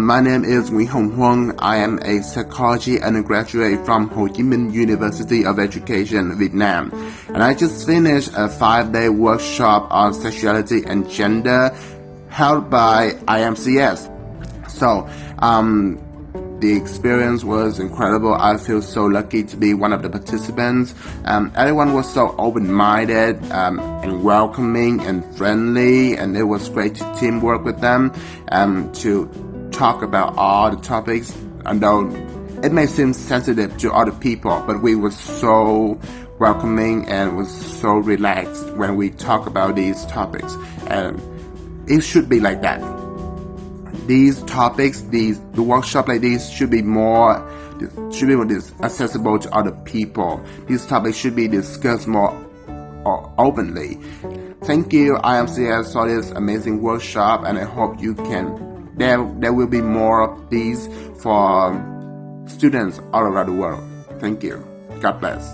My name is Huan. I am a psychology undergraduate from Ho Chi Minh University of Education, Vietnam. And I just finished a 5-day workshop on sexuality and gender held by IMCS. So, the experience was incredible. I feel so lucky to be one of the participants. Everyone was so open-minded and welcoming and friendly, and it was great to teamwork with them to talk about all the topics. Although it may seem sensitive to other people, but we were so welcoming and was so relaxed when we talk about these topics. And it should be like that. These topics, the workshop like this should be more accessible to other people. These topics should be discussed more openly. Thank you, IMCS, for this amazing workshop, and I hope there will be more of these for students all around the world. Thank you. God bless.